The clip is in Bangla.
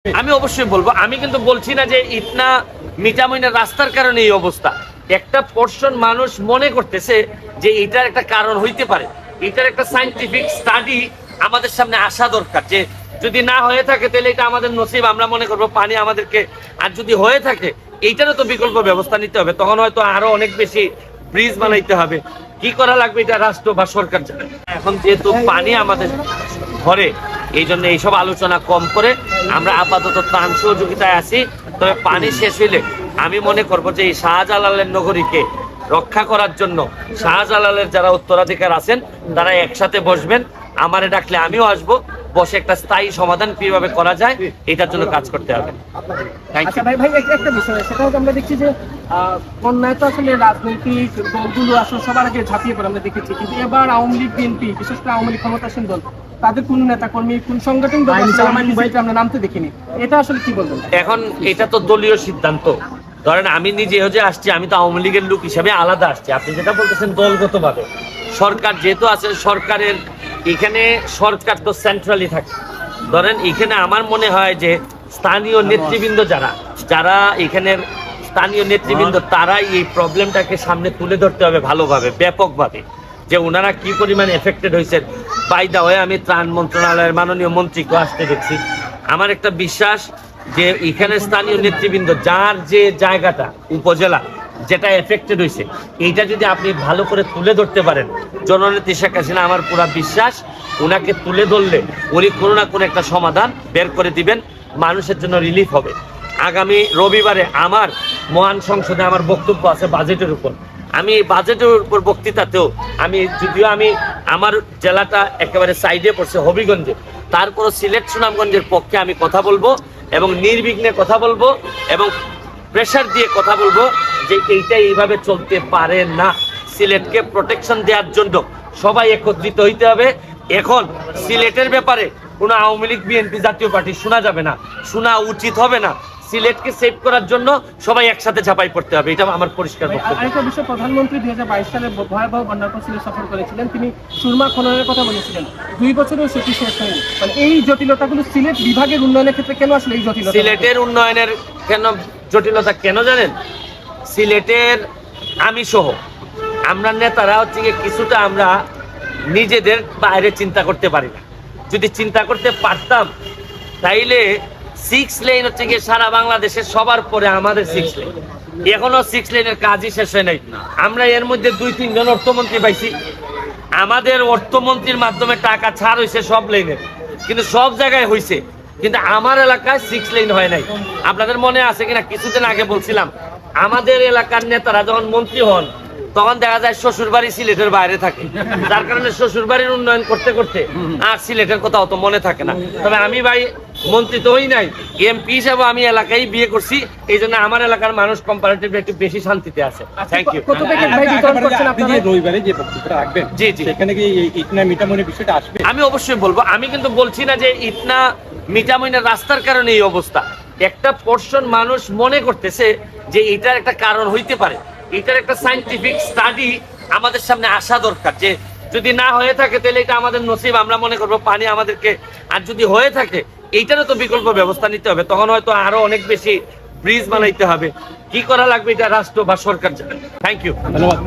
আমি অবশ্যই বলবো, আমি কিন্তু বলছি না যে ইটনা মিটামিনের রাস্তার কারণে এই অবস্থা। একটা পোর্শন মানুষ মনে করতেছে যে এটার একটা কারণ হইতে পারে। এটার একটা সায়েন্টিফিক স্টাডি আমাদের সামনে আসা দরকার, যে যদি না হয়ে থাকে তাহলে এটা আমাদের নসিব, আমরা মনে করবো পানি আমাদেরকে, আর যদি হয়ে থাকে এইটারও তো বিকল্প ব্যবস্থা নিতে হবে। তখন হয়তো আরো অনেক বেশি ব্রিজ বানাইতে হবে। কি করা লাগবে এটা রাষ্ট্র বা সরকার জানে। এখন যেহেতু পানি আমাদের ঘরে, এই জন্য এইসব আলোচনা কম করে আমরা আপাতত ত্রাণ সহযোগিতায় আছি। তবে পানি শেষ হইলে আমি মনে করবো যে এই শাহজালালের নগরীকে রক্ষা করার জন্য শাহজালালের যারা উত্তরাধিকার আছেন তারা একসাথে বসবেন। আমারে ডাকলে আমিও আসবো, বসে একটা স্থায়ী সমাধান কিভাবে করা যায় এটার জন্য কাজ করতে হবে। আচ্ছা ভাই একটা বিষয়, সেটা হচ্ছে আমরা দেখছি যে বন্যায় তো আসলে রাজনৈতিক দলগুলো আসলে সবার আগে ঝাঁপিয়ে পড়ে আমরা দেখেছি, কিন্তু এবার আওয়ামী লীগ বিএনপি, বিশেষ করে আওয়ামী লীগ ক্ষমতাসীন দল, তাদের কোন নেতা কর্মী কোন সংগঠন আমরা নামতে দেখিনি। এটা আসলে কি বলবেন? এখন এটা তো দলীয় সিদ্ধান্ত। ধরেন আমি নিজেও যে আসছি, আমি তো আওয়ামী লীগের লোক হিসাবে আলাদা আসছি। আপনি যেটা বলতেছেন দলগত ভাবে, সরকার যেহেতু আছে, সরকারের এখানে সরকার তো সেন্ট্রালি থাকে। ধরেন এখানে আমার মনে হয় যে স্থানীয় নেতৃবৃন্দ যারা এখানের স্থানীয় নেতৃবৃন্দ, তারাই এই প্রবলেমটাকে সামনে তুলে ধরতে হবে ভালোভাবে, ব্যাপকভাবে, যে ওনারা কি পরিমাণে এফেক্টেড হয়েছেন। বাই দা ওয়ে, আমি ত্রাণ মন্ত্রণালয়ের মাননীয় মন্ত্রীকে আসতে দেখছি। আমার একটা বিশ্বাস যে এখানে স্থানীয় নেতৃবৃন্দ, যার যে জায়গাটা উপজেলা যেটা এফেক্টেড হয়েছে, এইটা যদি আপনি ভালো করে তুলে ধরতে পারেন, জননেত্রী শেখ হাসিনা, আমার পুরা বিশ্বাস ওনাকে তুলে ধরলে উনি কোনো না কোনো একটা সমাধান বের করে দিবেন, মানুষের জন্য রিলিফ হবে। আগামী রবিবারে আমার মহান সংসদে আমার বক্তব্য আছে বাজেটের উপর। আমি বাজেটের উপর বক্তৃতাতেও যদিও আমার জেলাটা একেবারে সাইডে পড়ছে হবিগঞ্জে, তারপরও সিলেট সুনামগঞ্জের পক্ষে আমি কথা বলবো এবং নির্বিঘ্নে কথা বলবো এবং প্রেশার দিয়ে কথা বলবো যে এইটা এইভাবে চলতে পারে না। সিলেটকে প্রোটেকশন দেওয়ার জন্য সবাই একত্রিত হইতে হবে। এখন সিলেটের ব্যাপারে কোনো আওয়ামী লীগ বিএনপি জাতীয় পার্টি শোনা যাবে না, শোনা উচিত হবে না। সিলেটকে সেভ করার জন্য সবাই একসাথে ঝাঁপাই পড়তে হবে, এটা আমার পরিষ্কার বক্তব্য। আরেকটা বিষয়, প্রধানমন্ত্রী 2022 সালে ভয়াবহ বন্যার পর সিলেট সফর করেছিলেন, তিনি সুরমা খননের কথা বলেছিলেন। 2 বছরেও সেটি শেষ হয়নি। মানে এই জটিলতাগুলো সিলেট বিভাগের উন্নয়নের ক্ষেত্রে কেন আসলে এই জটিলতা? সিলেটের উন্নয়নের জটিলতা কেন জানেন? সিলেটের আমি সহ আমরা নেতারা হচ্ছে কিছুটা আমরা নিজেদের বাইরে চিন্তা করতে পারি না। যদি চিন্তা করতে পারতাম তাইলে 6 লেন হচ্ছে গিয়ে সারা বাংলাদেশের সবার পরে আমাদের 6 লেন, এখনো 6 লেনের কাজই শেষ হয় নাই। আমরা এর মধ্যে 2-3 জন অর্থমন্ত্রী পাইছি, আমাদের অর্থমন্ত্রীর মাধ্যমে টাকা ছাড় হয়েছে সব লেনের, কিন্তু সব জায়গায় হয়েছে, কিন্তু আমার এলাকায় 6 লেন হয় নাই। আপনাদের মনে আছে কিনা, কিছুদিন আগে বলছিলাম আমাদের এলাকার নেতারা যখন মন্ত্রী হন তখন দেখা যায় শ্বশুর বাড়ি সিলেটের বাইরে থাকে, যার কারণে শ্বশুর বাড়ির উন্নয়ন করতে করতে আর সিলেটের কথা অত মনে থাকে না। তবে আমি ভাই মন্ত্রী তো হই নাই, এমপি হিসাবে আমি এলাকায় বিয়ে করছি, এই জন্য আমার এলাকার মানুষ কম্পারেটিভলি একটু বেশি শান্তিতে আছে। Thank you. আমি অবশ্যই বলবো, আমি কিন্তু বলছি না যে ইটনা মিটামিনের রাস্তার কারণে এই অবস্থা। একটা পোর্শন মানুষ মনে করতেছে যে এটার একটা কারণ হইতে পারে। এটার একটা সায়েন্টিফিক স্টাডি আমাদের সামনে আসা দরকার, যে যদি না হয়ে থাকে তাহলে এটা আমাদের নসিব, আমরা মনে করবো পানি আমাদেরকে, আর যদি হয়ে থাকে এইটারও তো বিকল্প ব্যবস্থা নিতে হবে। তখন হয়তো আরো অনেক বেশি ব্রিজ বানাইতে হবে। কি করা লাগবে এটা রাষ্ট্র বা সরকার জানে। Thank you. ধন্যবাদ।